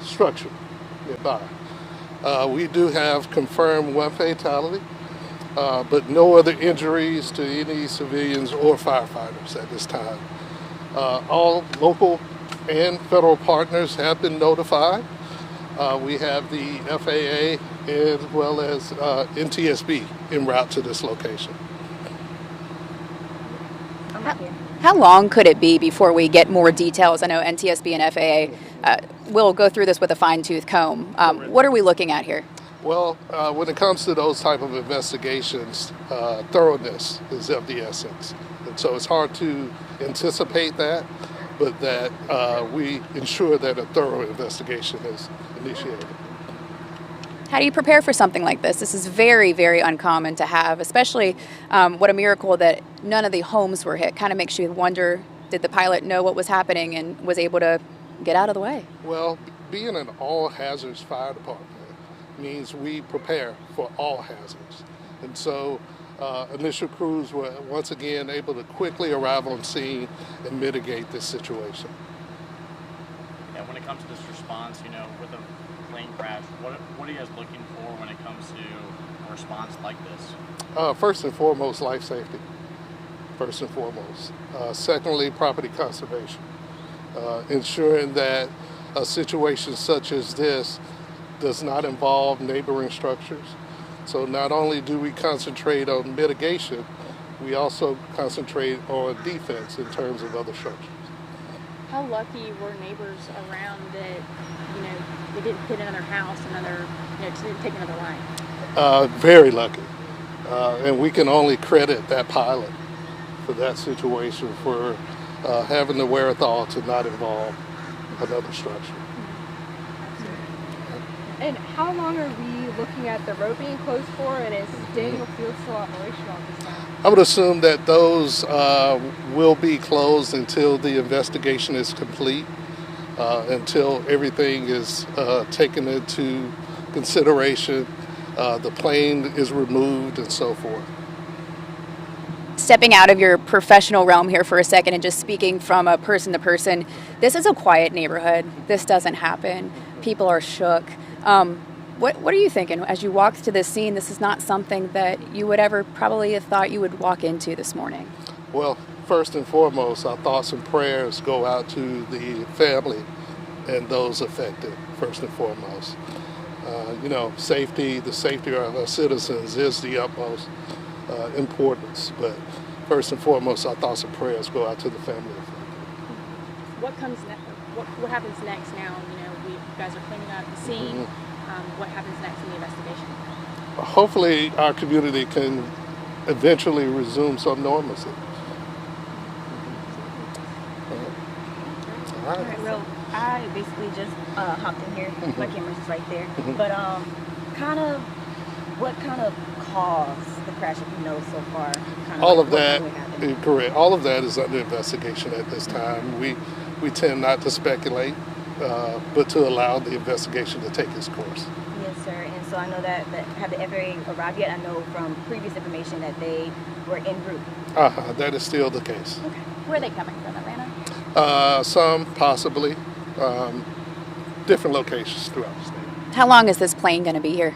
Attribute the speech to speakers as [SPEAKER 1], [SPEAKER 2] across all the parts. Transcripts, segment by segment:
[SPEAKER 1] structure nearby. We do have confirmed one fatality, but no other injuries to any civilians or firefighters at this time. All local and federal partners have been notified. We have the FAA as well as NTSB en route to this location.
[SPEAKER 2] How long could it be before we get more details? I know NTSB and FAA will go through this with a fine-tooth comb. What are we looking at here?
[SPEAKER 1] Well, when it comes to those type of investigations, thoroughness is of the essence. And so it's hard to anticipate that, but that we ensure that a thorough investigation is initiated.
[SPEAKER 2] How do you prepare for something like this? This is very, very uncommon to have, especially what a miracle that none of the homes were hit. Kind of makes you wonder, did the pilot know what was happening and was able to get out of the way?
[SPEAKER 1] Well, being an all-hazards fire department means we prepare for all hazards. And so initial crews were once again able to quickly arrive on scene and mitigate this situation.
[SPEAKER 3] And when it comes to this response, with a plane crash, what are you guys looking for when it comes to a response like this?
[SPEAKER 1] First and foremost, life safety. First and foremost. Secondly, property conservation. Ensuring that a situation such as this does not involve neighboring structures. So not only do we concentrate on mitigation, we also concentrate on defense in terms of other structures.
[SPEAKER 4] How lucky were neighbors around that, they didn't hit another house, didn't take another life?
[SPEAKER 1] Very lucky. And we can only credit that pilot for that situation, for having the wherewithal to not involve another structure.
[SPEAKER 5] And how long are we looking at the road being closed for, and is Daniel Field still operational at this time?
[SPEAKER 1] I would assume that those will be closed until the investigation is complete, until everything is taken into consideration, the plane is removed, and so forth.
[SPEAKER 2] Stepping out of your professional realm here for a second and just speaking from a person to person, this is a quiet neighborhood. This doesn't happen. People are shook. What are you thinking as you walked to this scene? This is not something that you would ever probably have thought you would walk into this morning.
[SPEAKER 1] Well, first and foremost, our thoughts and prayers go out to the family and those affected, first and foremost. The safety of our citizens is the utmost importance, but first and foremost, our thoughts and prayers go out to the family affected.
[SPEAKER 4] What comes next? What happens next now? You guys are cleaning up the scene. What happens next in the investigation?
[SPEAKER 1] Hopefully, our community can eventually resume some normalcy. All right.
[SPEAKER 6] Well, I basically just hopped in here. My camera's just right there. But what kind of caused the crash, if you know so far?
[SPEAKER 1] All of that, correct. All of that is under investigation at this time. We tend not to speculate, but to allow the investigation to take its course.
[SPEAKER 6] Yes, sir. And so I know that have the FAA arrived yet? I know from previous information that they were en route.
[SPEAKER 1] That is still the case.
[SPEAKER 4] Okay. Where are they coming from, Atlanta?
[SPEAKER 1] Some possibly, different locations throughout the state.
[SPEAKER 2] How long is this plane going to be here?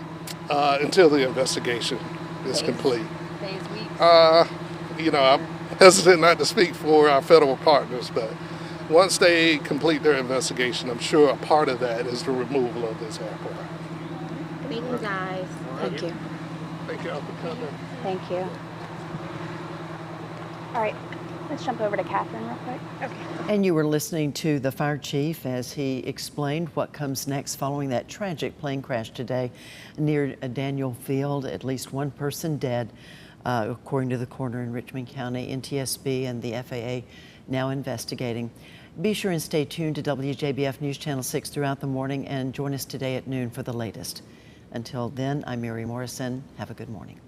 [SPEAKER 1] Until the investigation is complete.
[SPEAKER 4] Days, weeks?
[SPEAKER 1] I'm hesitant not to speak for our federal partners, but once they complete their investigation, I'm sure a part of that is the removal of this airport.
[SPEAKER 4] Thank you, guys.
[SPEAKER 2] Thank you.
[SPEAKER 1] Thank you all for coming.
[SPEAKER 2] Thank you. All right, let's jump over to Catherine real quick. Okay.
[SPEAKER 7] And you were listening to the fire chief as he explained what comes next following that tragic plane crash today near Daniel Field. At least one person dead, according to the coroner in Richmond County. NTSB and the FAA now investigating. Be sure and stay tuned to WJBF News Channel 6 throughout the morning and join us today at noon for the latest. Until then, I'm Mary Morrison. Have a good morning.